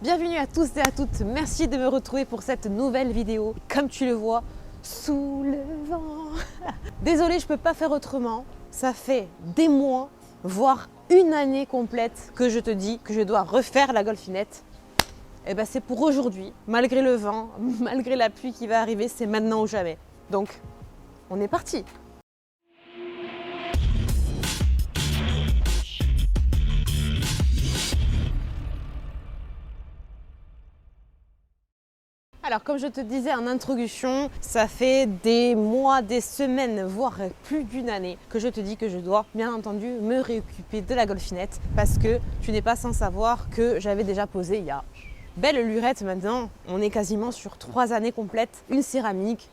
Bienvenue à tous et à toutes, merci de me retrouver pour cette nouvelle vidéo. Comme tu le vois, sous le vent. Désolée, je peux pas faire autrement. Ça fait des mois, voire une année complète que je te dis que je dois refaire la golfinette. Et ben c'est pour aujourd'hui, malgré le vent, malgré la pluie qui va arriver, c'est maintenant ou jamais. Donc, on est parti. Alors comme je te disais en introduction, ça fait des mois, des semaines, voire plus d'une année que je te dis que je dois bien entendu me réoccuper de la golfinette parce que tu n'es pas sans savoir que j'avais déjà posé il y a belle lurette maintenant, on est quasiment sur 3 années complètes, une céramique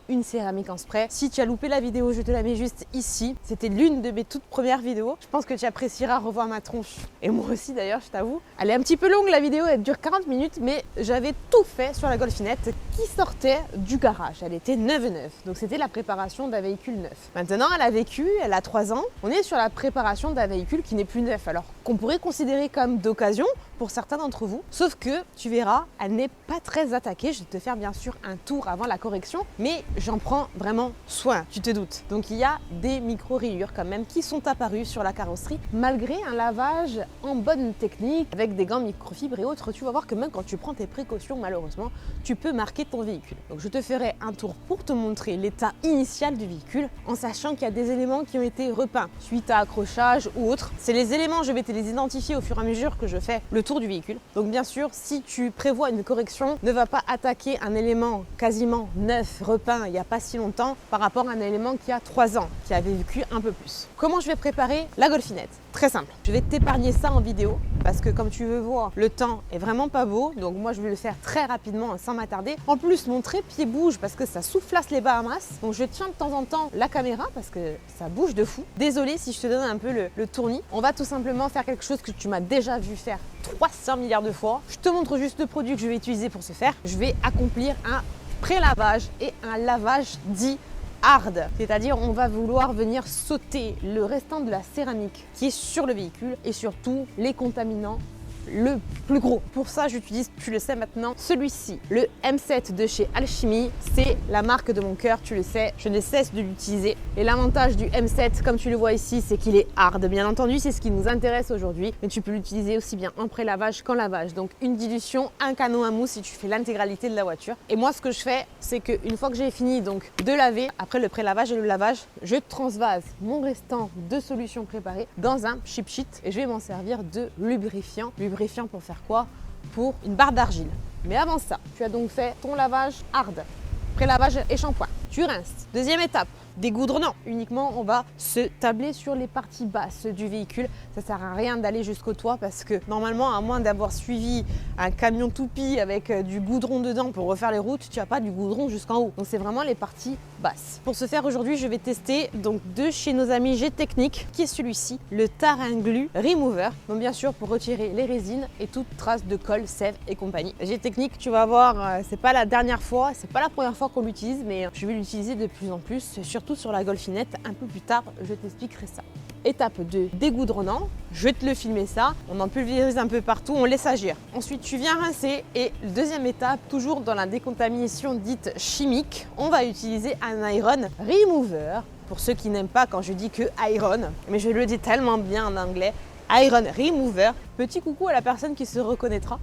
en spray. Si tu as loupé la vidéo, je te la mets juste ici. C'était l'une de mes toutes premières vidéos. Je pense que tu apprécieras revoir ma tronche. Et moi aussi d'ailleurs, je t'avoue. Elle est un petit peu longue la vidéo, elle dure 40 minutes, mais j'avais tout fait sur la golfinette qui sortait du garage. Elle était neuve. Donc c'était la préparation d'un véhicule neuf. Maintenant, elle a vécu, elle a 3 ans. On est sur la préparation d'un véhicule qui n'est plus neuf. Alors qu'on pourrait considérer comme d'occasion pour certains d'entre vous. Sauf que tu verras, elle n'est pas très attaquée. Je vais te faire bien sûr un tour avant la correction, mais j'en prends vraiment soin, tu te doutes. Donc il y a des micro-rayures quand même qui sont apparues sur la carrosserie, malgré un lavage en bonne technique, avec des gants microfibres et autres. Tu vas voir que même quand tu prends tes précautions, malheureusement, tu peux marquer ton véhicule. Donc je te ferai un tour pour te montrer l'état initial du véhicule, en sachant qu'il y a des éléments qui ont été repeints, suite à accrochage ou autre. C'est les éléments, je vais te les identifier au fur et à mesure que je fais le tour du véhicule. Donc bien sûr, si tu prévois une correction, ne va pas attaquer un élément quasiment neuf, repeint il n'y a pas si longtemps, par rapport à un élément qui a 3 ans, qui avait vécu un peu plus. Comment je vais préparer la golfinette? Très simple. Je vais t'épargner ça en vidéo, parce que comme tu veux voir, le temps est vraiment pas beau, donc moi je vais le faire très rapidement sans m'attarder. En plus, mon trépied bouge parce que ça soufflasse les Bahamas, donc je tiens de temps en temps la caméra parce que ça bouge de fou. Désolée si je te donne un peu le tournis. On va tout simplement faire quelque chose que tu m'as déjà vu faire 300 milliards de fois. Je te montre juste le produit que je vais utiliser pour ce faire. Je vais accomplir un pré-lavage et un lavage dit hard, c'est-à-dire on va vouloir venir sauter le restant de la céramique qui est sur le véhicule et surtout les contaminants le plus gros. Pour ça, j'utilise, tu le sais maintenant, celui-ci, le M7 de chez Alchimie. C'est la marque de mon cœur, tu le sais, je ne cesse de l'utiliser. Et l'avantage du M7, comme tu le vois ici, c'est qu'il est hard. Bien entendu, c'est ce qui nous intéresse aujourd'hui, mais tu peux l'utiliser aussi bien en pré-lavage qu'en lavage. Donc une dilution, un canon à mousse si tu fais l'intégralité de la voiture. Et moi, ce que je fais, c'est qu'une fois que j'ai fini donc de laver, après le pré-lavage et le lavage, je transvase mon restant de solution préparée dans un chip sheet et je vais m'en servir de lubrifiant. Lubrifiant pour faire quoi? Pour une barre d'argile. Mais avant ça, tu as donc fait ton lavage hard, pré-lavage et shampoing. Tu rinces. Deuxième étape, dégoudronnant. Uniquement, on va se tabler sur les parties basses du véhicule. Ça sert à rien d'aller jusqu'au toit parce que normalement, à moins d'avoir suivi un camion toupie avec du goudron dedans pour refaire les routes, tu n'as pas du goudron jusqu'en haut. Donc c'est vraiment les parties basses. Pour ce faire aujourd'hui, je vais tester donc de chez nos amis G-Technique, qui est celui-ci, le Taringlu Remover. Donc bien sûr pour retirer les résines et toute trace de colle, sève et compagnie. G-Technique, tu vas voir, c'est pas la dernière fois, c'est pas la première fois qu'on l'utilise, mais je vais l'utiliser de plus en plus, surtout sur la golfinette. Un peu plus tard, je t'expliquerai ça. Étape de dégoudronnant, je vais te le filmer ça, on en pulvérise un peu partout, on laisse agir. Ensuite tu viens rincer et deuxième étape, toujours dans la décontamination dite chimique, on va utiliser un Iron Remover. Pour ceux qui n'aiment pas quand je dis que Iron, mais je le dis tellement bien en anglais, Iron Remover. Petit coucou à la personne qui se reconnaîtra.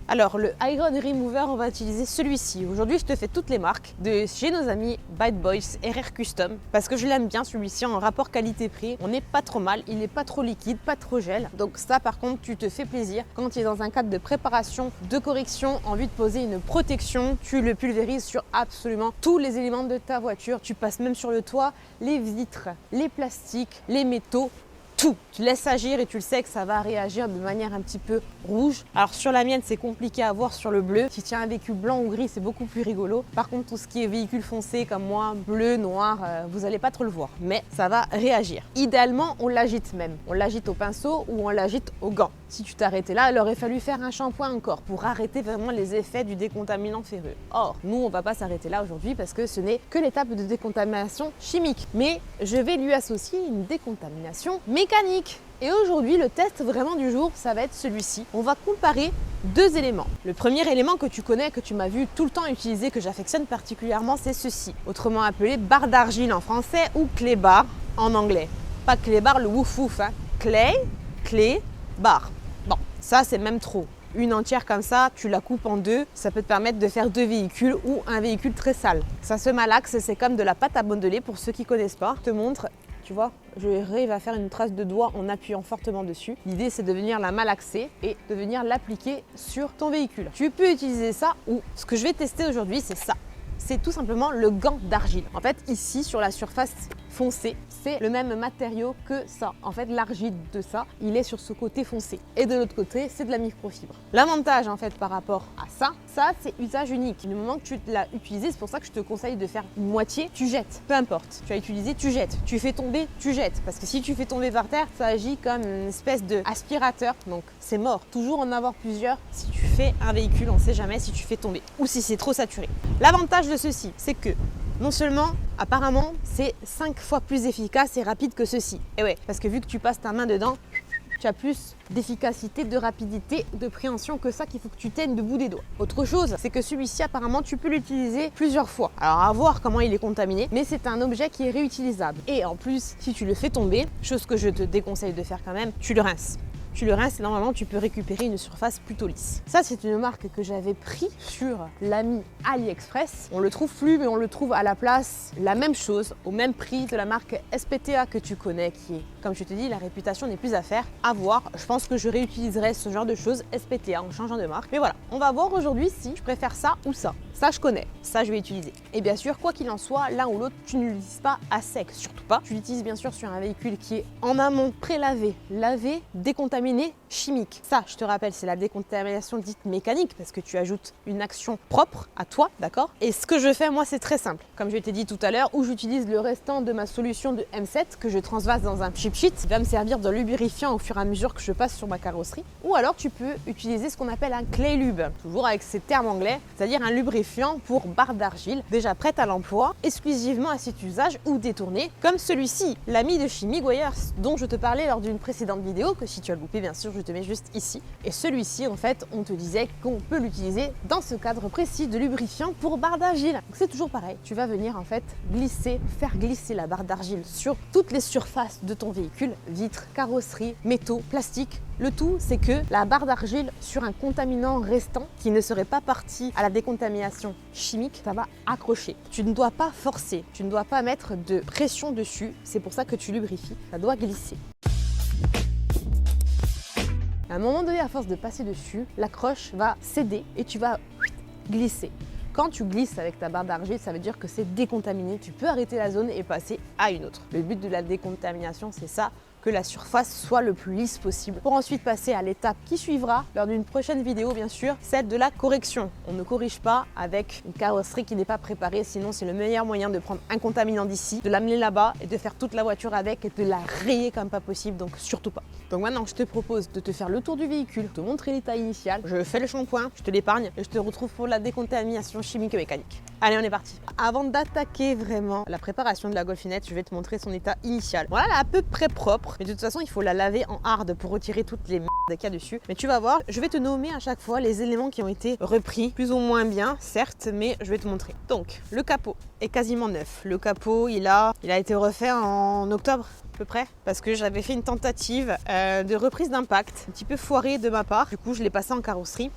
Alors le Iron Remover, on va utiliser celui-ci. Aujourd'hui, je te fais toutes les marques de chez nos amis Bad Boys RR Custom parce que je l'aime bien celui-ci en rapport qualité-prix. On n'est pas trop mal, il n'est pas trop liquide, pas trop gel. Donc ça par contre, tu te fais plaisir. Quand tu es dans un cadre de préparation, de correction, en vue de poser une protection, tu le pulvérises sur absolument tous les éléments de ta voiture. Tu passes même sur le toit, les vitres, les plastiques, les métaux. Tout. Tu laisses agir et tu le sais que ça va réagir de manière un petit peu rouge. Alors sur la mienne, c'est compliqué à voir sur le bleu. Si tu as un véhicule blanc ou gris, c'est beaucoup plus rigolo. Par contre, tout ce qui est véhicule foncé comme moi, bleu, noir, vous n'allez pas trop le voir. Mais ça va réagir. Idéalement, on l'agite même. On l'agite au pinceau ou on l'agite au gant. Si tu t'arrêtais là, il aurait fallu faire un shampoing encore pour arrêter vraiment les effets du décontaminant ferreux. Or, nous, on ne va pas s'arrêter là aujourd'hui parce que ce n'est que l'étape de décontamination chimique. Mais je vais lui associer une décontamination mécanique. Et aujourd'hui, le test vraiment du jour, ça va être celui-ci. On va comparer 2 éléments. Le premier élément que tu connais, que tu m'as vu tout le temps utiliser, que j'affectionne particulièrement, c'est ceci. Autrement appelé barre d'argile en français ou clay bar en anglais. Pas clay bar, le wouf wouf, hein. Clay, bar. Bon, ça c'est même trop. Une entière comme ça, tu la coupes en 2, ça peut te permettre de faire 2 véhicules ou un véhicule très sale. Ça se malaxe, c'est comme de la pâte à modeler pour ceux qui ne connaissent pas. Je te montre, tu vois, je arrive à faire une trace de doigt en appuyant fortement dessus. L'idée c'est de venir la malaxer et de venir l'appliquer sur ton véhicule. Tu peux utiliser ça ou ce que je vais tester aujourd'hui c'est ça. C'est tout simplement le gant d'argile. En fait, ici, sur la surface foncée, c'est le même matériau que ça. En fait, l'argile de ça, il est sur ce côté foncé. Et de l'autre côté, c'est de la microfibre. L'avantage, en fait, par rapport à ça, c'est usage unique. Du moment que tu l'as utilisé, c'est pour ça que je te conseille de faire une moitié, tu jettes. Peu importe. Tu as utilisé, tu jettes. Tu fais tomber, tu jettes. Parce que si tu fais tomber par terre, ça agit comme une espèce d'aspirateur. Donc, c'est mort. Toujours en avoir plusieurs. Si tu fais un véhicule, on ne sait jamais si tu fais tomber. Ou si c'est trop saturé. L'avantage de ceci, c'est que non seulement, apparemment, c'est 5 fois plus efficace et rapide que ceci. Et ouais, parce que vu que tu passes ta main dedans, tu as plus d'efficacité, de rapidité, de préhension que ça qu'il faut que tu tiennes de bout des doigts. Autre chose, c'est que celui-ci, apparemment, tu peux l'utiliser plusieurs fois. Alors, à voir comment il est contaminé, mais c'est un objet qui est réutilisable. Et en plus, si tu le fais tomber, chose que je te déconseille de faire quand même, tu le rinces. Tu le rinces et normalement tu peux récupérer une surface plutôt lisse. Ça c'est une marque que j'avais pris sur l'ami AliExpress. On le trouve plus mais on le trouve à la place, la même chose, au même prix de la marque SPTA que tu connais qui est, comme je te dis, la réputation n'est plus à faire. À voir, je pense que je réutiliserai ce genre de choses SPTA en changeant de marque. Mais voilà, on va voir aujourd'hui si je préfère ça ou ça. Ça je connais, ça je vais utiliser. Et bien sûr, quoi qu'il en soit, l'un ou l'autre, tu ne l'utilises pas à sec, surtout pas. Tu l'utilises bien sûr sur un véhicule qui est en amont, pré-lavé, lavé, décontaminé, chimique. Ça, je te rappelle, c'est la décontamination dite mécanique parce que tu ajoutes une action propre à toi, d'accord? Et ce que je fais, moi, c'est très simple. Comme je t'ai dit tout à l'heure, où j'utilise le restant de ma solution de M7 que je transvase dans un chip sheet qui va me servir de lubrifiant au fur et à mesure que je passe sur ma carrosserie. Ou alors, tu peux utiliser ce qu'on appelle un clay lube, toujours avec ces termes anglais, c'est-à-dire un lubrifiant pour barre d'argile, déjà prête à l'emploi, exclusivement à cet usage ou détourné, comme celui-ci, l'ami de chez Meguiar's, dont je te parlais lors d'une précédente vidéo, que si tu as loupé, bien sûr, je te mets juste ici. Et celui-ci, en fait, on te disait qu'on peut l'utiliser dans ce cadre précis de lubrifiant pour barre d'argile. Donc c'est toujours pareil, tu vas venir en fait faire glisser la barre d'argile sur toutes les surfaces de ton véhicule, vitres, carrosserie, métaux, plastique. Le tout, c'est que la barre d'argile sur un contaminant restant qui ne serait pas parti à la décontamination chimique, ça va accrocher. Tu ne dois pas forcer, tu ne dois pas mettre de pression dessus, c'est pour ça que tu lubrifies, ça doit glisser. À un moment donné, à force de passer dessus, l'accroche va céder et tu vas glisser. Quand tu glisses avec ta barre d'argile, ça veut dire que c'est décontaminé. Tu peux arrêter la zone et passer à une autre. Le but de la décontamination, c'est ça, que la surface soit le plus lisse possible pour ensuite passer à l'étape qui suivra lors d'une prochaine vidéo bien sûr, celle de la correction. On ne corrige pas avec une carrosserie qui n'est pas préparée, sinon c'est le meilleur moyen de prendre un contaminant d'ici, de l'amener là-bas et de faire toute la voiture avec et de la rayer comme pas possible, donc surtout pas. Donc maintenant je te propose de te faire le tour du véhicule, te montrer l'état initial, je fais le shampoing, je te l'épargne et je te retrouve pour la décontamination chimique et mécanique. Allez, on est parti. Avant d'attaquer vraiment la préparation de la Golfinette, je vais te montrer son état initial. Voilà, elle est à peu près propre. Mais de toute façon, il faut la laver en hard pour retirer toutes les merdes qu'il y a dessus. Mais tu vas voir, je vais te nommer à chaque fois les éléments qui ont été repris, plus ou moins bien, certes, mais je vais te montrer. Donc, le capot est quasiment neuf. Le capot, il a été refait en octobre à peu près, parce que j'avais fait une tentative de reprise d'impact, un petit peu foirée de ma part. Du coup, je l'ai passé en carrosserie.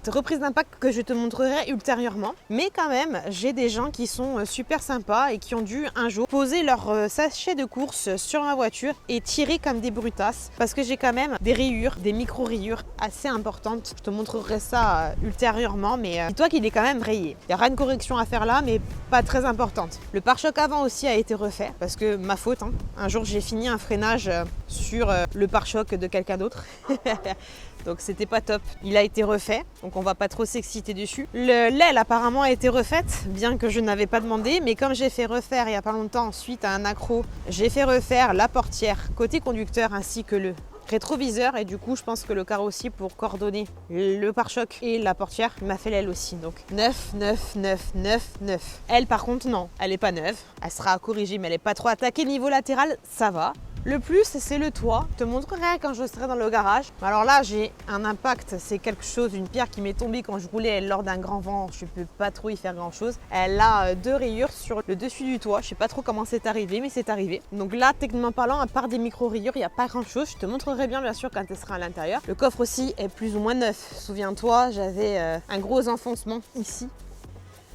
Reprise d'impact que je te montrerai ultérieurement. Mais quand même, j'ai des gens qui sont super sympas et qui ont dû un jour poser leur sachet de course sur ma voiture et tirer comme des brutasses parce que j'ai quand même des rayures, des micro-rayures assez importantes. Je te montrerai ça ultérieurement, mais dis-toi qu'il est quand même rayé. Il n'y a rien de correction à faire là, mais pas très importante. Le pare-choc avant aussi a été refait parce que ma faute, hein. Un jour, j'ai fini un freinage sur le pare-choc de quelqu'un d'autre. Donc c'était pas top. Il a été refait, donc on va pas trop s'exciter dessus. L'aile apparemment a été refaite, bien que je n'avais pas demandé, mais comme j'ai fait refaire il y a pas longtemps suite à un accro, j'ai fait refaire la portière côté conducteur ainsi que le rétroviseur et du coup je pense que le carrossier pour coordonner le pare-choc et la portière m'a fait l'aile aussi. Donc 9. Elle par contre non, elle est pas neuve, elle sera corrigée mais elle est pas trop attaquée. Niveau latéral ça va. Le plus, c'est le toit. Je te montrerai quand je serai dans le garage. Alors là, j'ai un impact, c'est quelque chose, une pierre qui m'est tombée quand je roulais lors d'un grand vent. Je ne peux pas trop y faire grand chose. Elle a 2 rayures sur le dessus du toit. Je ne sais pas trop comment c'est arrivé, mais c'est arrivé. Donc là, techniquement parlant, à part des micro-rayures, il n'y a pas grand chose. Je te montrerai bien sûr quand elle sera à l'intérieur. Le coffre aussi est plus ou moins neuf. Souviens-toi, j'avais un gros enfoncement ici.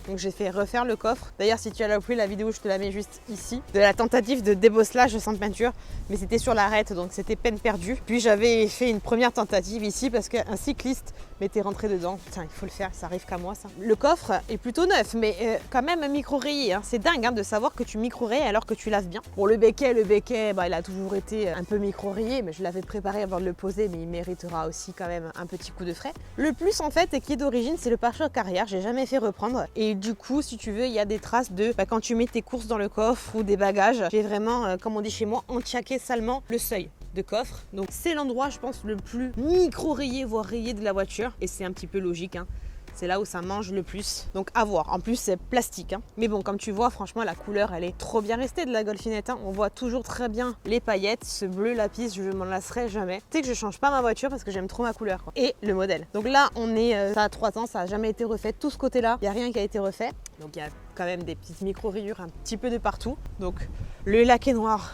Donc j'ai fait refaire le coffre. D'ailleurs, si tu as loupé la vidéo, je te la mets juste ici. De la tentative de débosselage sans peinture. Mais c'était sur l'arête, donc c'était peine perdue. Puis j'avais fait une première tentative ici parce qu'un cycliste m'était rentré dedans. Putain, il faut le faire, ça arrive qu'à moi ça. Le coffre est plutôt neuf, mais quand même micro-rayé. Hein. C'est dingue de savoir que tu micro-rayes alors que tu laves bien. Pour le béquet, il a toujours été un peu micro-rayé, mais je l'avais préparé avant de le poser, mais il méritera aussi quand même un petit coup de frais. Le plus en fait, et qui est d'origine, c'est le pare-choc arrière. J'ai jamais fait reprendre. Et du coup, si tu veux, il y a des traces de quand tu mets tes courses dans le coffre ou des bagages. J'ai vraiment, comme on dit chez moi, entiaqué salement le seuil de coffre. Donc c'est l'endroit, je pense, le plus micro-rayé, voire rayé de la voiture. Et c'est un petit peu logique, hein. C'est là où ça mange le plus. Donc à voir. En plus, c'est plastique, hein. Mais bon, comme tu vois, franchement, la couleur, elle est trop bien restée de la Golfinette, hein. On voit toujours très bien les paillettes. Ce bleu lapis, je m'en lasserai jamais. Tu sais que je change pas ma voiture parce que j'aime trop ma couleur, quoi. Et le modèle. Donc là, on est, ça a 3 ans, ça a jamais été refait. Tout ce côté-là, il n'y a rien qui a été refait. Donc il y a quand même des petites micro-rayures un petit peu de partout. Donc le laqué noir.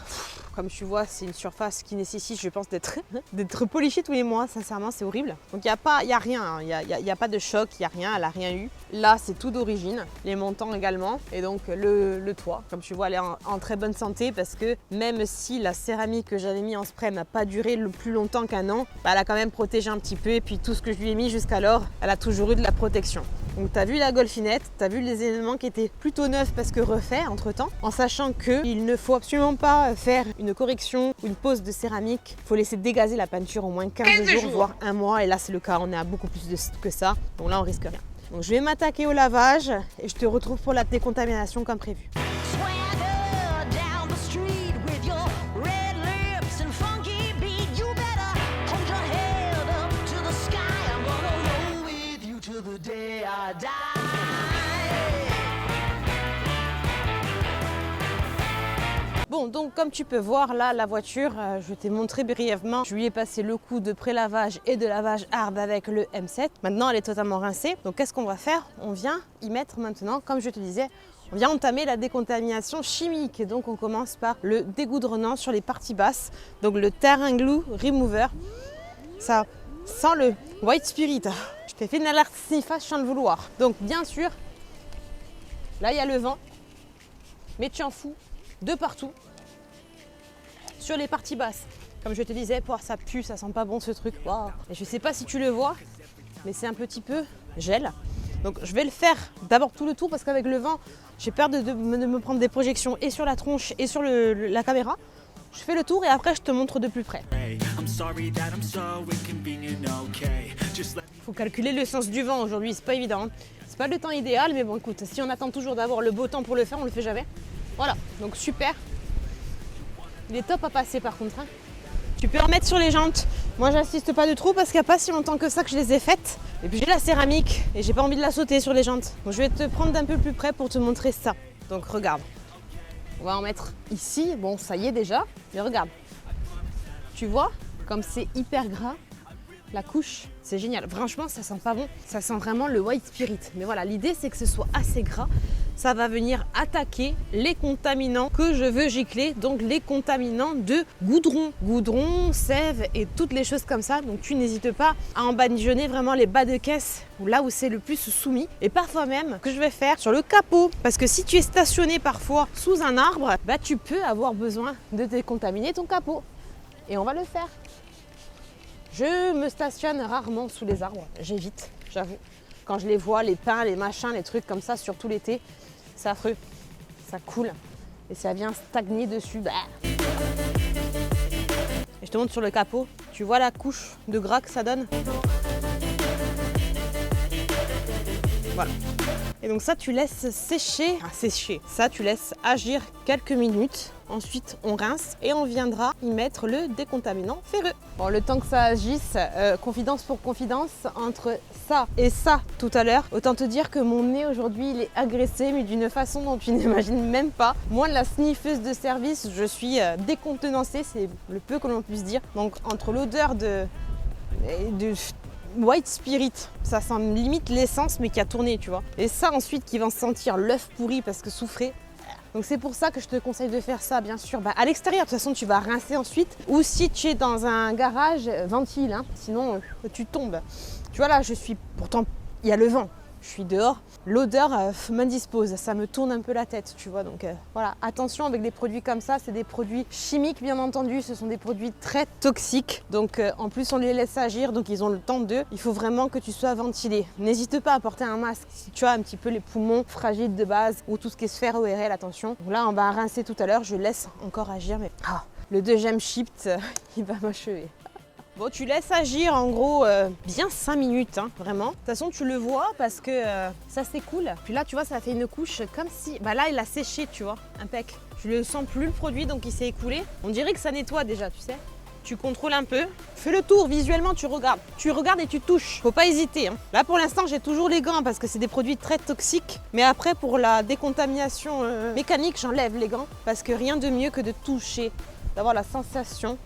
Comme tu vois, c'est une surface qui nécessite, je pense, d'être polichée tous les mois. Sincèrement, c'est horrible. Donc, il n'y a rien. Hein. Il n'y a pas de choc, il n'y a rien. Elle n'a rien eu. Là, c'est tout d'origine. Les montants également. Et donc, le toit. Comme tu vois, elle est en très bonne santé parce que même si la céramique que j'avais mis en spray n'a pas duré le plus longtemps qu'un an, elle a quand même protégé un petit peu. Et puis, tout ce que je lui ai mis jusqu'alors, elle a toujours eu de la protection. Donc tu as vu la Golfinette, tu as vu les éléments qui étaient plutôt neufs parce que refaits entre temps, en sachant qu'il ne faut absolument pas faire une correction ou une pose de céramique. Il faut laisser dégazer la peinture au moins 15 jours, voire 1 mois. Et là c'est le cas, on est à beaucoup plus que ça. Donc là on risque rien. Donc je vais m'attaquer au lavage et je te retrouve pour la décontamination comme prévu. Bon, donc comme tu peux voir là, la voiture, je t'ai montré brièvement, je lui ai passé le coup de pré-lavage et de lavage hard avec le M7. Maintenant, elle est totalement rincée. Donc qu'est-ce qu'on va faire? On vient y mettre maintenant, comme je te disais, on vient entamer la décontamination chimique. Et donc on commence par le dégoudronnant sur les parties basses. Donc le Terrain Glue Remover, ça sent le White Spirit. Je t'ai fait une alerte sniffage sans le vouloir. Donc bien sûr, là il y a le vent, mais tu en fous de partout sur les parties basses. Comme je te disais, ça pue, ça sent pas bon ce truc. Wow. Et je sais pas si tu le vois, mais c'est un petit peu gel. Donc je vais le faire d'abord tout le tour parce qu'avec le vent, j'ai peur de me prendre des projections et sur la tronche et sur la caméra. Je fais le tour et après je te montre de plus près. Faut calculer le sens du vent aujourd'hui, c'est pas évident. C'est pas le temps idéal, mais bon écoute, si on attend toujours d'avoir le beau temps pour le faire, on le fait jamais. Voilà, donc super. Il est top à passer par contre. Hein. Tu peux en mettre sur les jantes. Moi j'insiste pas de trop parce qu'il n'y a pas si longtemps que ça que je les ai faites. Et puis j'ai la céramique et j'ai pas envie de la sauter sur les jantes. Donc je vais te prendre d'un peu plus près pour te montrer ça. Donc regarde. On va en mettre ici. Bon ça y est déjà. Mais regarde. Tu vois comme c'est hyper gras. La couche, c'est génial. Franchement, ça sent pas bon. Ça sent vraiment le White Spirit. Mais voilà, l'idée, c'est que ce soit assez gras. Ça va venir attaquer les contaminants que je veux gicler. Donc, les contaminants de goudron. Goudron, sève et toutes les choses comme ça. Donc, tu n'hésites pas à embadigeonner vraiment les bas de caisse, là où c'est le plus soumis. Et parfois même, ce que je vais faire sur le capot. Parce que si tu es stationné parfois sous un arbre, bah, tu peux avoir besoin de décontaminer ton capot. Et on va le faire. Je me stationne rarement sous les arbres, j'évite, j'avoue. Quand je les vois, les pins, les machins, les trucs comme ça, surtout l'été, c'est affreux. Ça coule et ça vient stagner dessus. Bah. Et je te montre sur le capot, tu vois la couche de gras que ça donne? Voilà. Et donc ça, tu laisses sécher. Ça, tu laisses agir quelques minutes ensuite on rince et on viendra y mettre le décontaminant ferreux. Bon, le temps que ça agisse, confidence pour confidence, entre ça et ça tout à l'heure, autant te dire que mon nez aujourd'hui il est agressé, mais d'une façon dont tu n'imagines même pas. Moi, la sniffeuse de service, je suis décontenancée, c'est le peu que l'on puisse dire. Donc entre l'odeur de white spirit, ça sent limite l'essence mais qui a tourné, tu vois. Et ça ensuite qui va sentir l'œuf pourri parce que soufré. Donc c'est pour ça que je te conseille de faire ça, bien sûr, à l'extérieur. De toute façon, tu vas rincer ensuite. Ou si tu es dans un garage, ventile, hein, sinon tu tombes. Tu vois là, je suis, pourtant il y a le vent. Je suis dehors, l'odeur m'indispose, ça me tourne un peu la tête, tu vois. Donc voilà, attention avec des produits comme ça, c'est des produits chimiques bien entendu, ce sont des produits très toxiques. Donc en plus on les laisse agir, donc ils ont le temps d'eux. Il faut vraiment que tu sois ventilé. N'hésite pas à porter un masque si tu as un petit peu les poumons fragiles de base ou tout ce qui est sphère ORL, attention. Donc là on va rincer tout à l'heure, je laisse encore agir, mais le deuxième shift, il va m'achever. Bon, tu laisses agir en gros bien 5 minutes, hein, vraiment. De toute façon, tu le vois parce que ça s'écoule. Puis là, tu vois, ça fait une couche comme si... Bah là, il a séché, tu vois, impec. Tu le sens plus le produit, donc il s'est écoulé. On dirait que ça nettoie déjà, tu sais. Tu contrôles un peu. Fais le tour, visuellement, tu regardes. Tu regardes et tu touches. Faut pas hésiter, hein. Là, pour l'instant, j'ai toujours les gants parce que c'est des produits très toxiques. Mais après, pour la décontamination mécanique, j'enlève les gants parce que rien de mieux que de toucher, d'avoir la sensation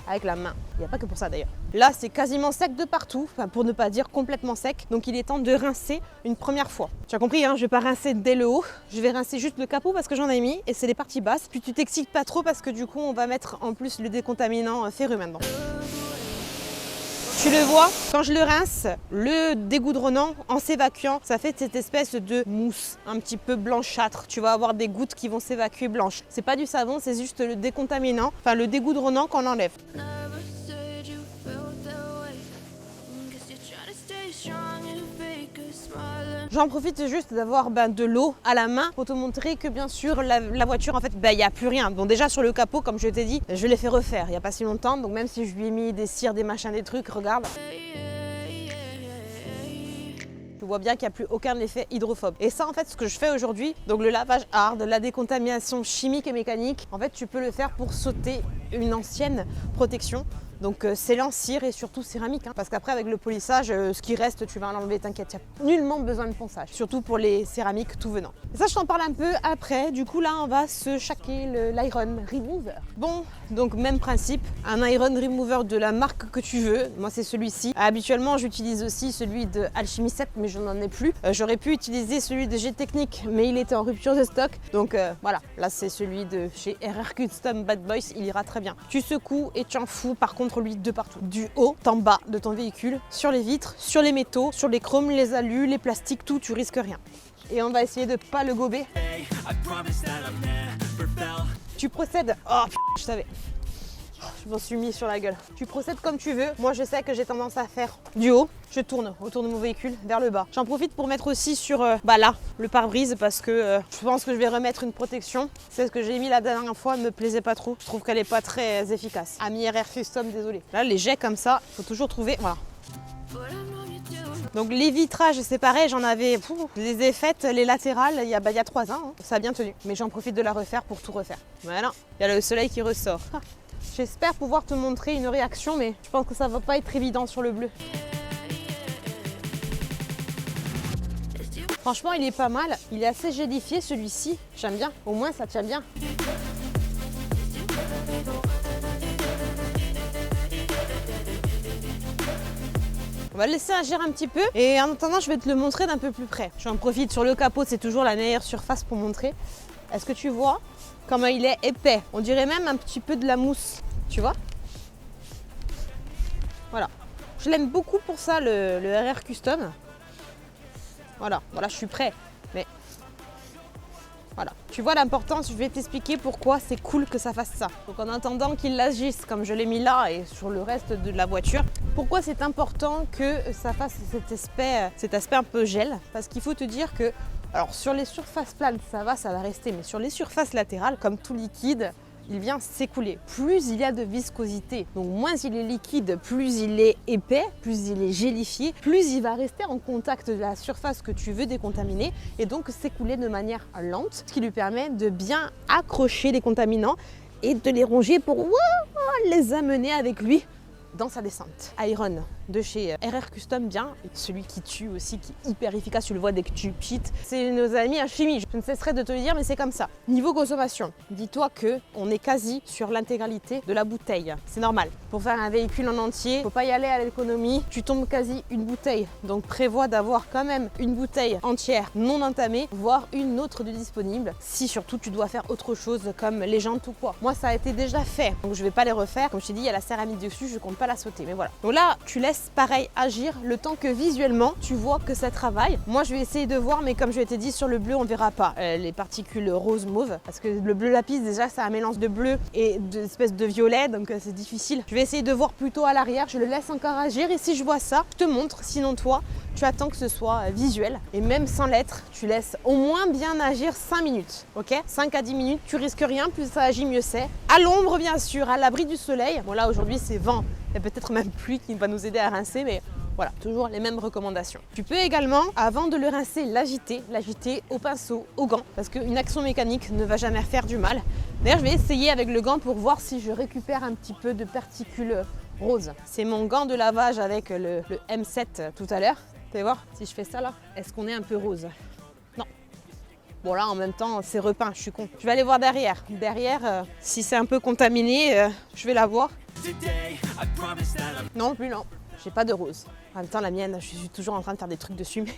avec la main. Il n'y a pas que pour ça d'ailleurs. Là, c'est quasiment sec de partout, enfin, pour ne pas dire complètement sec. Donc il est temps de rincer une première fois. Tu as compris, hein, je ne vais pas rincer dès le haut. Je vais rincer juste le capot parce que j'en ai mis et c'est les parties basses. Puis tu t'excites pas trop parce que du coup, on va mettre en plus le décontaminant ferreux maintenant. Tu le vois, quand je le rince, le dégoudronnant en s'évacuant, ça fait cette espèce de mousse un petit peu blanchâtre. Tu vas avoir des gouttes qui vont s'évacuer blanches. C'est pas du savon, c'est juste le décontaminant, enfin le dégoudronnant qu'on enlève. J'en profite juste d'avoir de l'eau à la main pour te montrer que bien sûr la voiture en fait il n'y a plus rien. Bon déjà sur le capot comme je t'ai dit, je l'ai fait refaire il n'y a pas si longtemps, donc même si je lui ai mis des cires, des machins, des trucs, regarde. Tu vois bien qu'il n'y a plus aucun effet hydrophobe. Et ça en fait ce que je fais aujourd'hui, donc le lavage hard, la décontamination chimique et mécanique, en fait tu peux le faire pour sauter une ancienne protection. Donc c'est cire et surtout céramique, hein, parce qu'après avec le polissage, ce qui reste tu vas l'enlever, t'inquiète, il n'y a nullement besoin de ponçage, surtout pour les céramiques tout venant. Et ça je t'en parle un peu après, du coup là on va se shaker l'iron remover. Bon, donc même principe, un iron remover de la marque que tu veux, moi c'est celui-ci. Habituellement j'utilise aussi celui de Alchemy 7 mais je n'en ai plus. J'aurais pu utiliser celui de G-Technique mais il était en rupture de stock, donc voilà, là c'est celui de chez RR Custom Bad Boys, il ira très bien. Tu secoues et tu en fous par contre lui de partout, du haut en bas de ton véhicule, sur les vitres, sur les métaux, sur les chromes, les alus, les plastiques, tout, tu risques rien. Et on va essayer de pas le gober. Tu procèdes, oh je savais, je m'en suis mis sur la gueule. Tu procèdes comme tu veux, moi je sais que j'ai tendance à faire du haut, je tourne autour de mon véhicule vers le bas. J'en profite pour mettre aussi sur là, le pare-brise parce que je pense que je vais remettre une protection. C'est ce que j'ai mis la dernière fois, elle me plaisait pas trop. Je trouve qu'elle est pas très efficace. Ami RR Custom, désolé. Là, les jets comme ça, il faut toujours trouver, voilà. Donc les vitrages, c'est pareil, j'en avais, je les ai faites, les latérales, il y a 3 ans, hein. Ça a bien tenu. Mais j'en profite de la refaire pour tout refaire. Voilà, il y a le soleil qui ressort. J'espère pouvoir te montrer une réaction, mais je pense que ça va pas être évident sur le bleu. Franchement, il est pas mal. Il est assez gélifié celui-ci. J'aime bien. Au moins, ça tient bien. On va le laisser agir un petit peu et en attendant, je vais te le montrer d'un peu plus près. J'en profite sur le capot, c'est toujours la meilleure surface pour montrer. Est-ce que tu vois comment il est épais? On dirait même un petit peu de la mousse, tu vois? Voilà. Je l'aime beaucoup pour ça, le RR Custom. Voilà, je suis prêt. Mais voilà, tu vois l'importance, je vais t'expliquer pourquoi c'est cool que ça fasse ça. Donc en attendant qu'il agisse comme je l'ai mis là et sur le reste de la voiture, pourquoi c'est important que ça fasse cet aspect un peu gel? Parce qu'il faut te dire que, alors sur les surfaces planes ça va rester, mais sur les surfaces latérales, comme tout liquide, il y a un petit peu de gel. Donc c'est important que ça fasse cet aspect un peu gel. Parce qu'il faut te dire que, alors sur les surfaces planes ça va rester, mais sur les surfaces latérales, comme tout liquide, il y a un petit peu de gel. Donc il vient s'écouler. Plus il y a de viscosité, donc moins il est liquide, plus il est épais, plus il est gélifié, plus il va rester en contact de la surface que tu veux décontaminer et donc s'écouler de manière lente, ce qui lui permet de bien accrocher les contaminants et de les ronger pour les amener avec lui dans sa descente. Iron de chez RR Custom, bien, celui qui tue aussi, qui est hyper efficace, tu le vois dès que tu cheats. C'est nos amis à chimie, je ne cesserai de te le dire, mais c'est comme ça. Niveau consommation, dis-toi que on est quasi sur l'intégralité de la bouteille. C'est normal. Pour faire un véhicule en entier, faut pas y aller à l'économie, tu tombes quasi une bouteille. Donc prévois d'avoir quand même une bouteille entière non entamée, voire une autre de disponible, si surtout tu dois faire autre chose comme les jantes ou quoi. Moi ça a été déjà fait, donc je vais pas les refaire. Comme je t'ai dit, il y a la céramique dessus, je compte pas la sauter, mais voilà. Donc là, tu laisses pareil agir le temps que visuellement tu vois que ça travaille. Moi je vais essayer de voir, mais comme je t'ai dit, sur le bleu on verra pas les particules rose mauve, parce que le bleu lapis déjà c'est un mélange de bleu et d'espèce de violet, donc c'est difficile. Je vais essayer de voir plutôt à l'arrière, je le laisse encore agir et si je vois ça, je te montre. Sinon toi, tu attends que ce soit visuel et même sans l'être, tu laisses au moins bien agir 5 minutes, ok? 5 à 10 minutes, tu risques rien, plus ça agit mieux c'est. À l'ombre bien sûr, à l'abri du soleil. Bon là aujourd'hui c'est vent, il y a peut-être même pluie qui va nous aider à rincer, mais voilà, toujours les mêmes recommandations. Tu peux également, avant de le rincer, l'agiter au pinceau, au gant, parce qu'une action mécanique ne va jamais faire du mal. D'ailleurs, je vais essayer avec le gant pour voir si je récupère un petit peu de particules roses. C'est mon gant de lavage avec le M7 tout à l'heure. Vous allez voir, si je fais ça là, est-ce qu'on est un peu rose? Non. Bon là, en même temps, c'est repeint, je suis con. Je vais aller voir derrière. Derrière, si c'est un peu contaminé, je vais la voir. Non plus, non. J'ai pas de rose. En même temps, la mienne, je suis toujours en train de faire des trucs dessus, mais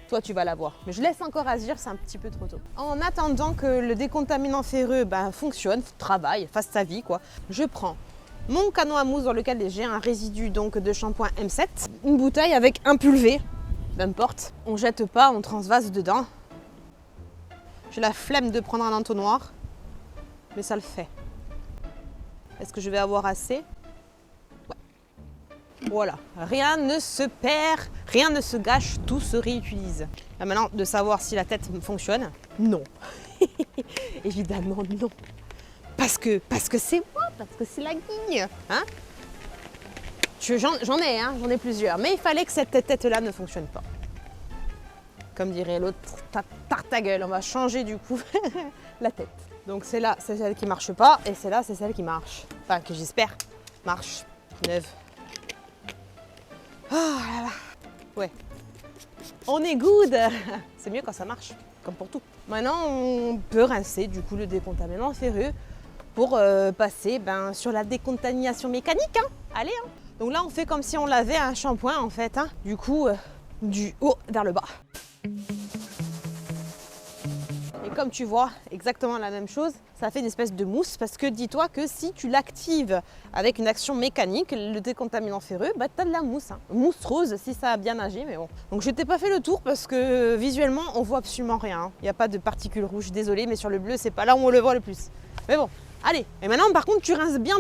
toi, tu vas la voir. Mais je laisse encore agir, c'est un petit peu trop tôt. En attendant que le décontaminant ferreux fonctionne, travaille, fasse sa vie, quoi, je prends mon canon à mousse dans lequel j'ai un résidu donc de shampoing M7, une bouteille avec un pulvé, n'importe. On jette pas, on transvase dedans. J'ai la flemme de prendre un entonnoir, mais ça le fait. Est-ce que je vais avoir assez? Voilà, rien ne se perd, rien ne se gâche, tout se réutilise. Là maintenant, de savoir si la tête fonctionne, non. Évidemment non. Parce que c'est moi, parce que c'est la guigne. Hein? J'en ai plusieurs. Mais il fallait que cette tête-là ne fonctionne pas. Comme dirait l'autre, tarte ta gueule, on va changer du coup la tête. Donc c'est là, c'est celle qui marche pas, et c'est là, c'est celle qui marche. Enfin, que j'espère marche, neuve. Oh là là. Ouais. On est good. C'est mieux quand ça marche, comme pour tout. Maintenant, on peut rincer du coup le décontaminant ferreux pour passer sur la décontamination mécanique. Hein. Allez. Hein. Donc là, on fait comme si on lavait un shampoing en fait. Hein. Du coup, du haut vers le bas. Et comme tu vois, exactement la même chose, ça fait une espèce de mousse parce que dis-toi que si tu l'actives avec une action mécanique, le décontaminant ferreux, tu as de la mousse. Hein. Mousse rose si ça a bien agi, mais bon. Donc je t'ai pas fait le tour parce que visuellement, on voit absolument rien. Il n'y a pas de particules rouges, désolé, mais sur le bleu, c'est pas là où on le voit le plus. Mais bon, allez. Et maintenant, par contre, tu rinces bien.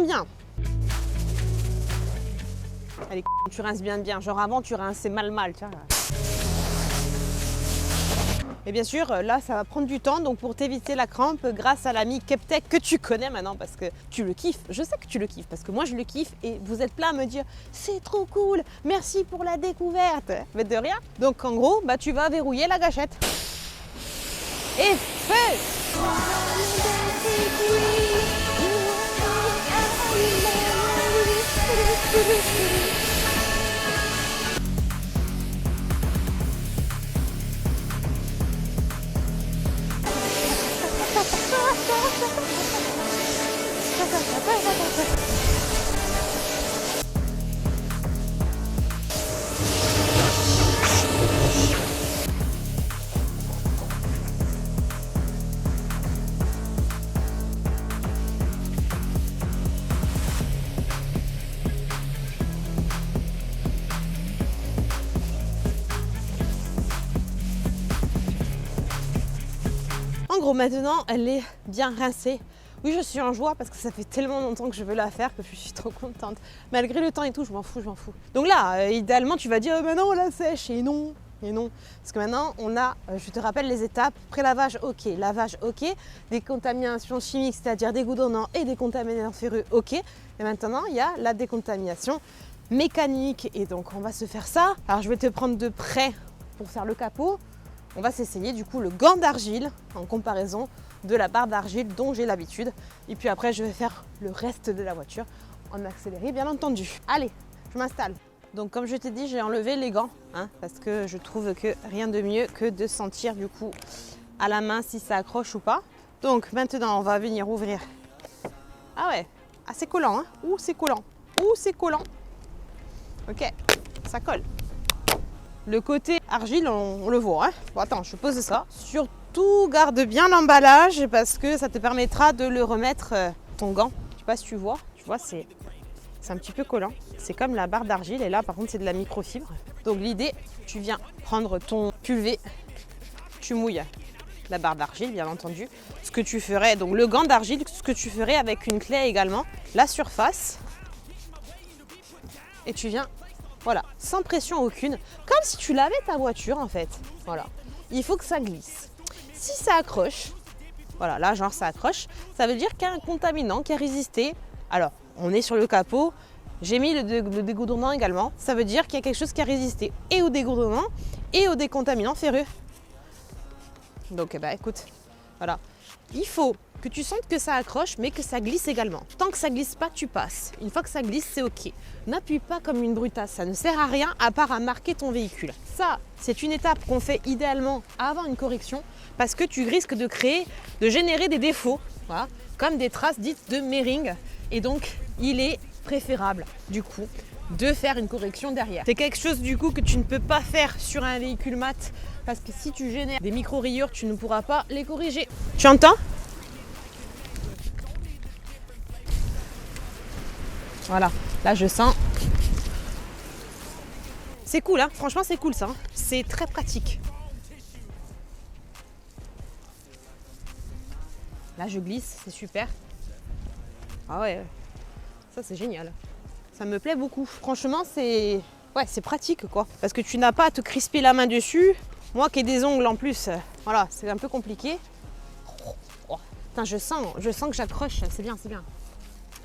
Allez, tu rinces bien. Genre avant, tu rinçais mal, tu vois. Et bien sûr, là, ça va prendre du temps. Donc, pour t'éviter la crampe, grâce à l'ami Keptech que tu connais maintenant parce que tu le kiffes. Je sais que tu le kiffes parce que moi, je le kiffe et vous êtes plein à me dire « C'est trop cool, merci pour la découverte !» Mais de rien. Donc, en gros, tu vas verrouiller la gâchette. Et feu! En gros, maintenant, elle est bien rincée. Oui, je suis en joie parce que ça fait tellement longtemps que je veux la faire que je suis trop contente. Malgré le temps et tout, je m'en fous. Donc là, idéalement, tu vas dire, maintenant on la sèche. Et non, Et non, parce que maintenant on a, je te rappelle les étapes, pré-lavage ok, lavage ok, décontamination chimique, c'est-à-dire dégoudronnant et décontaminant ferreux ok. Et maintenant il y a la décontamination mécanique et donc on va se faire ça. Alors je vais te prendre de près pour faire le capot. On va s'essayer du coup le gant d'argile en comparaison de la barre d'argile dont j'ai l'habitude. Et puis après je vais faire le reste de la voiture en accéléré bien entendu. Allez, je m'installe. Donc comme je t'ai dit, j'ai enlevé les gants parce que je trouve que rien de mieux que de sentir du coup à la main si ça accroche ou pas. Donc maintenant on va venir ouvrir. Ah ouais, c'est collant Ouh c'est collant, ouh c'est collant. Ok, ça colle. Le côté argile on le voit Bon attends, je pose ça. Surtout garde bien l'emballage parce que ça te permettra de le remettre ton gant. Je sais pas si tu vois c'est un petit peu collant. C'est comme la barre d'argile et là par contre c'est de la microfibre. Donc l'idée, tu viens prendre ton PV, tu mouilles la barre d'argile bien entendu. Ce que tu ferais, donc le gant d'argile, ce que tu ferais avec une clé également, la surface. Et tu viens, voilà, sans pression aucune, comme si tu lavais ta voiture en fait. Voilà, il faut que ça glisse. Si ça accroche, voilà, là genre ça accroche, ça veut dire qu'il y a un contaminant qui a résisté. Alors, on est sur le capot, j'ai mis le dégoudronnant également. Ça veut dire qu'il y a quelque chose qui a résisté et au dégoudronnant et au décontaminant ferreux. Donc, écoute, voilà. Il faut que tu sentes que ça accroche, mais que ça glisse également. Tant que ça glisse pas, tu passes. Une fois que ça glisse, c'est ok. N'appuie pas comme une brutasse, ça ne sert à rien à part à marquer ton véhicule. Ça, c'est une étape qu'on fait idéalement avant une correction parce que tu risques de générer des défauts, voilà, comme des traces dites de merring. Et donc, il est préférable, du coup, de faire une correction derrière. C'est quelque chose, du coup, que tu ne peux pas faire sur un véhicule mat parce que si tu génères des micro-rayures, tu ne pourras pas les corriger. Tu entends ? Voilà, là je sens. C'est cool, franchement c'est cool ça. C'est très pratique. Là je glisse, c'est super. Ah ouais, ça c'est génial. Ça me plaît beaucoup. Franchement c'est pratique quoi. Parce que tu n'as pas à te crisper la main dessus. Moi qui ai des ongles en plus, voilà, c'est un peu compliqué. Oh, putain, je sens que j'accroche, c'est bien.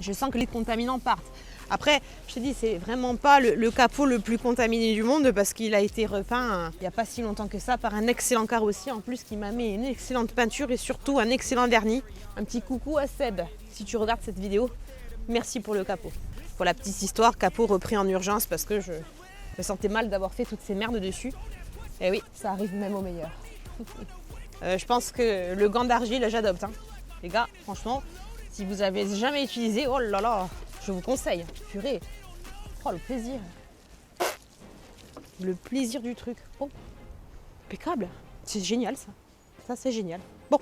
Je sens que les contaminants partent. Après, je te dis, c'est vraiment pas le capot le plus contaminé du monde parce qu'il a été repeint il n'y a pas si longtemps que ça par un excellent carrossier en plus qui m'a mis une excellente peinture et surtout un excellent vernis. Un petit coucou à Seb, si tu regardes cette vidéo, merci pour le capot. Pour la petite histoire, capot repris en urgence parce que je me sentais mal d'avoir fait toutes ces merdes dessus. Et oui, ça arrive même au meilleur. Je pense que le gant d'argile, j'adopte. Les gars, franchement, si vous avez jamais utilisé, oh là là, je vous conseille. Purée. Oh, le plaisir. Le plaisir du truc. Oh, impeccable. C'est génial ça. Ça, c'est génial. Bon,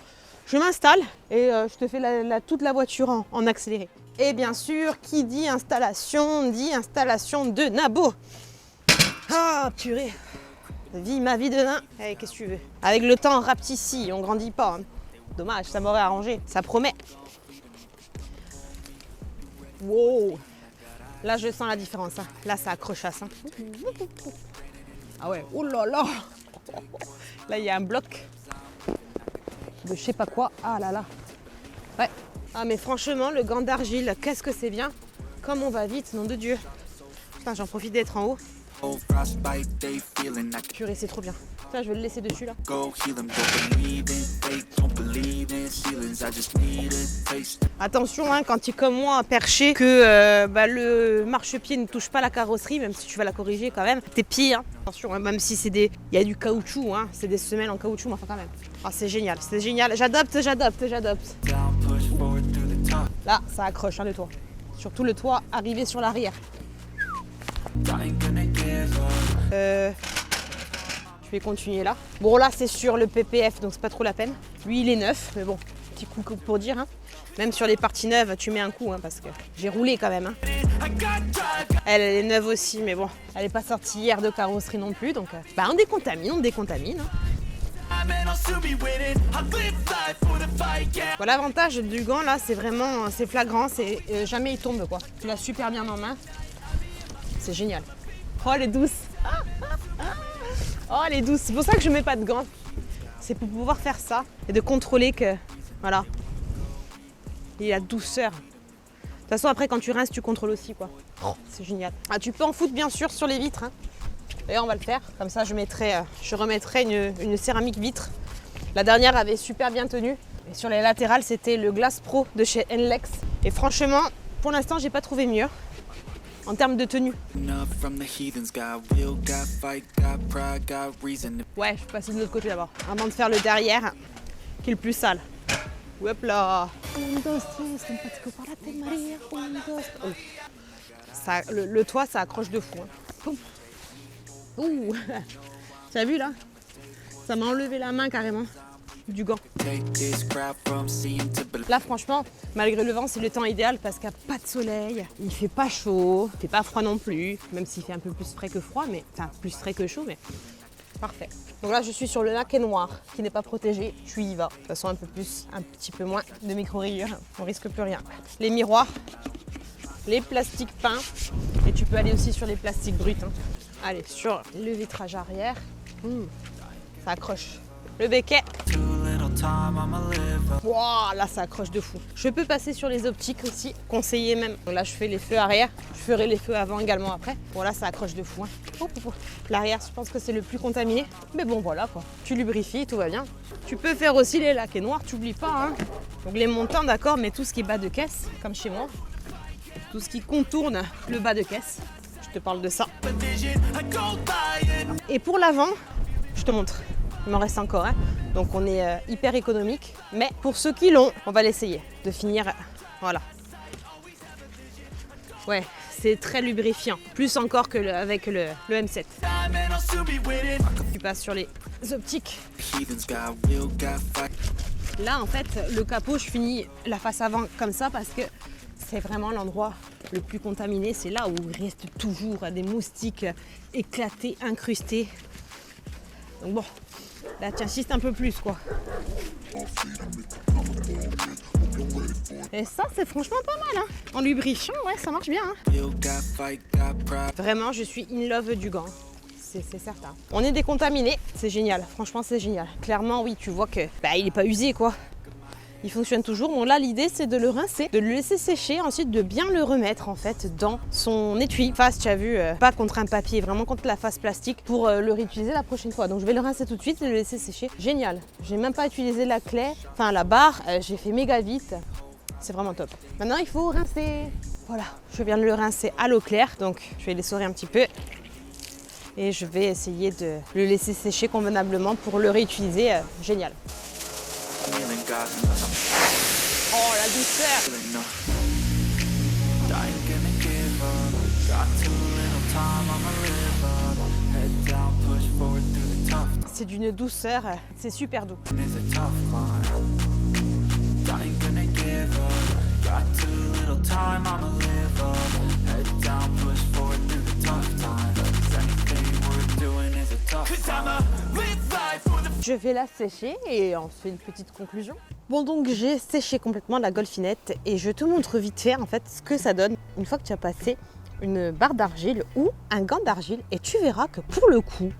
je m'installe et je te fais toute la voiture en accéléré. Et bien sûr, qui dit installation de Nabo. Ah, purée. Ma vie de nain. Allez, qu'est-ce que tu veux? Avec le temps, rapetissit, on grandit pas. Dommage, ça m'aurait arrangé. Ça promet. Wow. Là, je sens la différence. Là, ça accrochasse. Ah ouais, oh là là. Là, il y a un bloc de je sais pas quoi. Ah là là. Ouais. Ah, mais franchement, le gant d'argile, qu'est-ce que c'est bien. Comme on va vite, nom de Dieu. Putain, j'en profite d'être en haut. Purée, c'est trop bien. Là, je vais le laisser dessus là. Attention, quand tu es comme moi perché, que le marchepied ne touche pas la carrosserie, même si tu vas la corriger quand même, tes pieds. Attention, même si il y a du caoutchouc, c'est des semelles en caoutchouc, mais enfin quand même. Ah, c'est génial. J'adopte. Là, ça accroche le toit. Surtout le toit arrivé sur l'arrière. Je vais continuer là. Bon, là c'est sur le PPF, donc c'est pas trop la peine. Lui il est neuf, mais bon, petit coup pour dire. Même sur les parties neuves, tu mets un coup parce que j'ai roulé quand même. Elle est neuve aussi, mais bon, elle n'est pas sortie hier de carrosserie non plus, donc on décontamine. Bon, l'avantage du gant là, c'est vraiment, c'est flagrant, c'est jamais il tombe quoi. Tu l'as super bien en main. C'est génial. Oh, elle est douce. Oh, elle est douce. C'est pour ça que je mets pas de gants. C'est pour pouvoir faire ça et de contrôler que, voilà, il y a douceur. De toute façon, après, quand tu rinces, tu contrôles aussi, quoi. Oh, c'est génial. Ah, tu peux en foutre, bien sûr, sur les vitres. Hein. D'ailleurs, on va le faire. Comme ça, je remettrai une céramique vitre. La dernière avait super bien tenu. Et sur les latérales, c'était le Glass Pro de chez Enlex. Et franchement, pour l'instant, j'ai pas trouvé mieux en termes de tenue. Ouais, je vais passer de l'autre côté d'abord, avant de faire le derrière, qui est le plus sale. Hop là. Ça, le toit, ça accroche de fou. Hein. Ouh. Tu as vu là? Ça m'a enlevé la main carrément du gant. Là franchement, malgré le vent, c'est le temps idéal parce qu'il n'y a pas de soleil, il fait pas chaud, il fait pas froid non plus, même s'il fait un peu plus frais que froid, mais enfin plus frais que chaud, mais parfait. Donc là je suis sur le laquais noir qui n'est pas protégé, tu y vas. De toute façon un petit peu moins de micro-rayures, on risque plus rien. Les miroirs, les plastiques peints, et tu peux aller aussi sur les plastiques bruts. Hein. Allez, sur le vitrage arrière, ça accroche. Le becquet. Wow, là ça accroche de fou. Je peux passer sur les optiques aussi, conseillé même. Donc là je fais les feux arrière, je ferai les feux avant également après. Bon là ça accroche de fou. Hein. L'arrière je pense que c'est le plus contaminé. Mais bon voilà quoi, tu lubrifies, tout va bien. Tu peux faire aussi les laquais noirs, t'oublies pas. Hein. Donc les montants d'accord, mais tout ce qui est bas de caisse, comme chez moi. Tout ce qui contourne le bas de caisse. Je te parle de ça. Et pour l'avant, je te montre. Il m'en reste encore, hein. Donc on est hyper économique. Mais pour ceux qui l'ont, on va l'essayer de finir. Voilà. Ouais, c'est très lubrifiant. Plus encore qu'avec le M7. Tu passes sur les optiques. Là, en fait, le capot, je finis la face avant comme ça parce que c'est vraiment l'endroit le plus contaminé. C'est là où il reste toujours des moustiques éclatés, incrustés. Donc bon, là tu insistes un peu plus quoi. Et ça c'est franchement pas mal hein. En lubrifiant, ouais ça marche bien hein. Vraiment je suis in love du gant. C'est certain. On est décontaminé, c'est génial, franchement c'est génial. Clairement oui tu vois que il est pas usé quoi. Il fonctionne toujours. Bon là l'idée c'est de le rincer, de le laisser sécher, ensuite de bien le remettre en fait dans son étui. Face tu as vu, pas contre un papier, vraiment contre la face plastique pour le réutiliser la prochaine fois. Donc je vais le rincer tout de suite et le laisser sécher. Génial. J'ai même pas utilisé la clé, enfin la barre, j'ai fait méga vite. C'est vraiment top. Maintenant il faut rincer. Voilà, je viens de le rincer à l'eau claire, donc je vais l'essorer un petit peu. Et je vais essayer de le laisser sécher convenablement pour le réutiliser. Génial. Oh la douceur! C'est d'une douceur, c'est super doux. Je vais la sécher et on se fait une petite conclusion. Bon donc j'ai séché complètement la golfinette et je te montre vite fait en fait ce que ça donne une fois que tu as passé une barre d'argile ou un gant d'argile et tu verras que pour le coup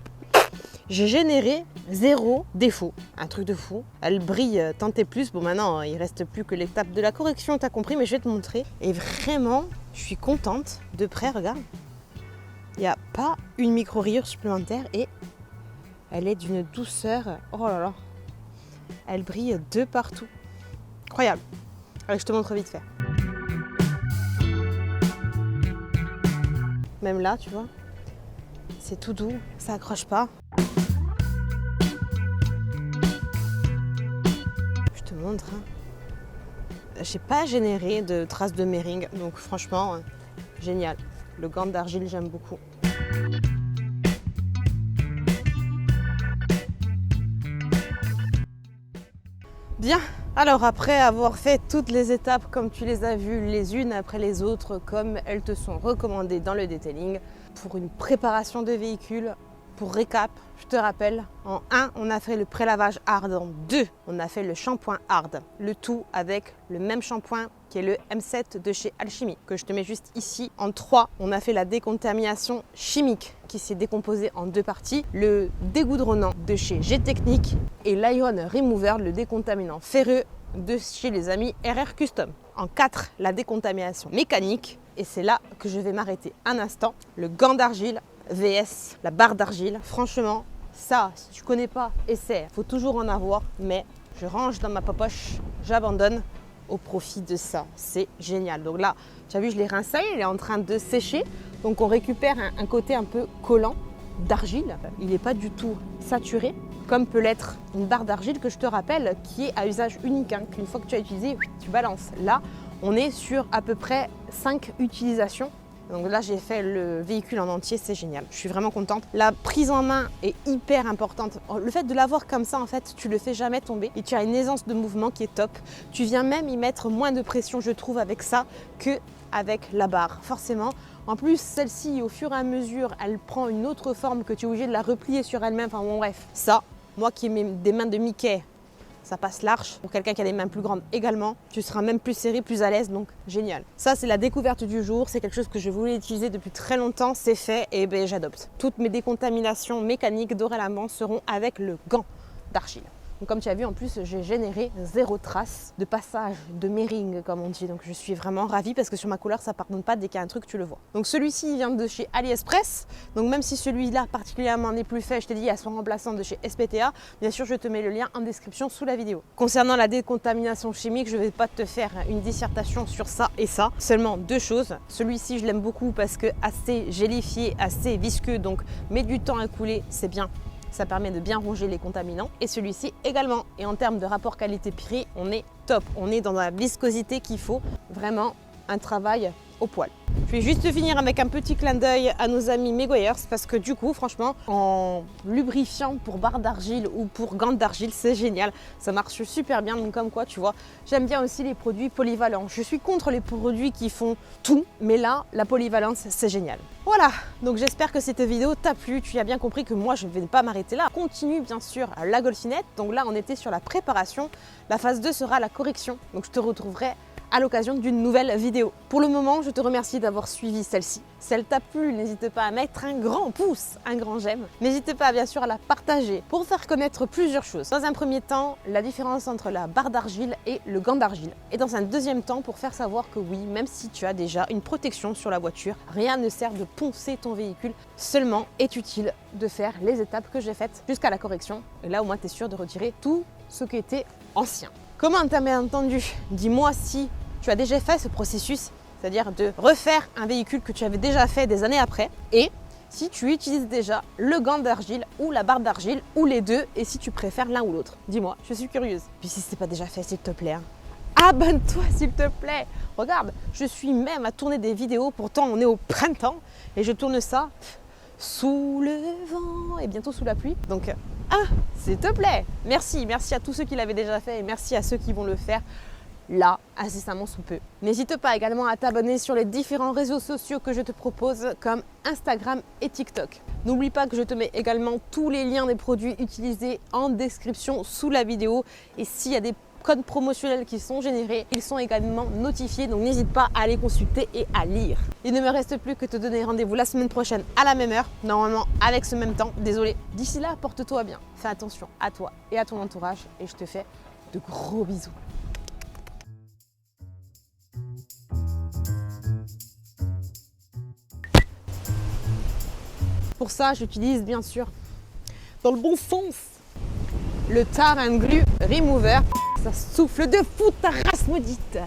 j'ai généré 0 défaut, un truc de fou. Elle brille tant et plus. Bon maintenant il reste plus que l'étape de la correction, t'as compris, mais je vais te montrer. Et vraiment je suis contente. De près regarde, il n'y a pas une micro-rayure supplémentaire et elle est d'une douceur, oh là là, elle brille de partout. Incroyable. Allez, je te montre vite fait. Même là, tu vois, c'est tout doux, ça accroche pas. Je te montre. Hein. J'ai pas généré de traces de mering, donc franchement, génial. Le gant d'argile, j'aime beaucoup. Bien, alors après avoir fait toutes les étapes comme tu les as vues les unes après les autres, comme elles te sont recommandées dans le detailing, pour une préparation de véhicule, pour récap, je te rappelle, en 1, on a fait le prélavage hard. En 2, on a fait le shampoing hard. Le tout avec le même shampoing qui est le M7 de chez Alchimie, que je te mets juste ici. En 3, on a fait la décontamination chimique qui s'est décomposée en 2 parties. Le dégoudronnant de chez G-Technique et l'Iron Remover, le décontaminant ferreux de chez les amis RR Custom. En 4, la décontamination mécanique. Et c'est là que je vais m'arrêter un instant. Le gant d'argile vs la barre d'argile. Franchement, ça, si tu connais pas, essaie. Il faut toujours en avoir, mais je range dans ma poche, j'abandonne au profit de ça. C'est génial. Donc là, tu as vu, je l'ai rincé, il est en train de sécher. Donc on récupère un côté un peu collant d'argile. Il n'est pas du tout saturé, comme peut l'être une barre d'argile que je te rappelle, qui est à usage unique, hein, qu'une fois que tu as utilisé, tu balances. Là, on est sur à peu près 5 utilisations. Donc là, j'ai fait le véhicule en entier, c'est génial. Je suis vraiment contente. La prise en main est hyper importante. Le fait de l'avoir comme ça, en fait, tu le fais jamais tomber et tu as une aisance de mouvement qui est top. Tu viens même y mettre moins de pression, je trouve, avec ça qu'avec la barre, forcément. En plus, celle-ci, au fur et à mesure, elle prend une autre forme que tu es obligé de la replier sur elle-même. Enfin bon, bref, ça, moi qui ai des mains de Mickey, ça passe large. Pour quelqu'un qui a des mains plus grandes également, tu seras même plus serré, plus à l'aise, donc génial. Ça, c'est la découverte du jour. C'est quelque chose que je voulais utiliser depuis très longtemps. C'est fait et ben, j'adopte. Toutes mes décontaminations mécaniques dorénavant seront avec le gant d'argile. Donc, comme tu as vu, en plus, j'ai généré 0 trace de passage, de mairing, comme on dit. Donc, je suis vraiment ravie parce que sur ma couleur, ça ne pardonne pas. Dès qu'il y a un truc, tu le vois. Donc, celui-ci vient de chez AliExpress. Donc, même si celui-là particulièrement n'est plus fait, je t'ai dit, il y a son remplaçant de chez SPTA. Bien sûr, je te mets le lien en description sous la vidéo. Concernant la décontamination chimique, je ne vais pas te faire une dissertation sur ça et ça. Seulement 2 choses. Celui-ci, je l'aime beaucoup parce que assez gélifié, assez visqueux. Donc, met du temps à couler, c'est bien. Ça permet de bien ronger les contaminants. Et celui-ci également. Et en termes de rapport qualité-prix, on est top. On est dans la viscosité qu'il faut. Vraiment un travail au poil. Je vais juste finir avec un petit clin d'œil à nos amis Megoyers parce que du coup, franchement, en lubrifiant pour barre d'argile ou pour gants d'argile, c'est génial. Ça marche super bien. Donc comme quoi, tu vois, j'aime bien aussi les produits polyvalents. Je suis contre les produits qui font tout, mais là, la polyvalence, c'est génial. Voilà, donc j'espère que cette vidéo t'a plu. Tu as bien compris que moi, je ne vais pas m'arrêter là. Continue bien sûr la golfinette. Donc là, on était sur la préparation. La phase 2 sera la correction. Donc je te retrouverai à l'occasion d'une nouvelle vidéo. Pour le moment, je te remercie d'avoir suivi celle-ci. Si elle t'a plu, n'hésite pas à mettre un grand pouce, un grand j'aime. N'hésite pas bien sûr à la partager pour faire connaître plusieurs choses. Dans un premier temps, la différence entre la barre d'argile et le gant d'argile. Et dans un deuxième temps, pour faire savoir que oui, même si tu as déjà une protection sur la voiture, rien ne sert de poncer ton véhicule. Seulement est utile de faire les étapes que j'ai faites jusqu'à la correction. Et là, au moins, tu es sûr de retirer tout ce qui était ancien. Comment t'as bien entendu? Dis-moi si tu as déjà fait ce processus, c'est-à-dire de refaire un véhicule que tu avais déjà fait des années après, et si tu utilises déjà le gant d'argile ou la barre d'argile, ou les deux, et si tu préfères l'un ou l'autre. Dis-moi, je suis curieuse. Puis si ce n'est pas déjà fait, s'il te plaît, hein, abonne-toi s'il te plaît. Regarde, je suis même à tourner des vidéos, pourtant on est au printemps, et je tourne ça sous le vent et bientôt sous la pluie. Donc, s'il te plaît, merci à tous ceux qui l'avaient déjà fait et merci à ceux qui vont le faire là, incessamment sous peu. N'hésite pas également à t'abonner sur les différents réseaux sociaux que je te propose comme Instagram et TikTok. N'oublie pas que je te mets également tous les liens des produits utilisés en description sous la vidéo et s'il y a des codes promotionnels qui sont générés, ils sont également notifiés, donc n'hésite pas à les consulter et à lire. Il ne me reste plus que te donner rendez-vous la semaine prochaine à la même heure, normalement avec ce même temps, désolé. D'ici là, porte-toi bien, fais attention à toi et à ton entourage et je te fais de gros bisous. Pour ça, j'utilise bien sûr, dans le bon sens, le Tar and Glue Remover. Ça souffle de fou ta race maudite.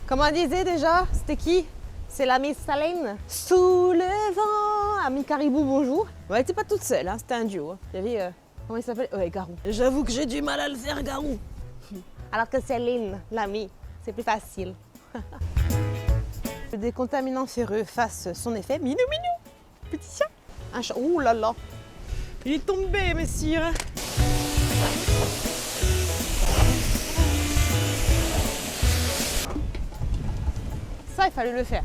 Comment on disait déjà? C'était qui? C'est la Miss Salène. Sous le vent. Ami Caribou, bonjour. Ouais, elle n'était pas toute seule, hein, c'était un duo. Il y avait, comment il s'appelle? Ouais, Garou. J'avoue que j'ai du mal à le faire, Garou. Alors que Céline, l'ami, c'est plus facile. Le décontaminant ferreux fasse son effet. Minou, petit chien. Un chat. Ouh là là. Il est tombé, messire. Ça, il fallait le faire.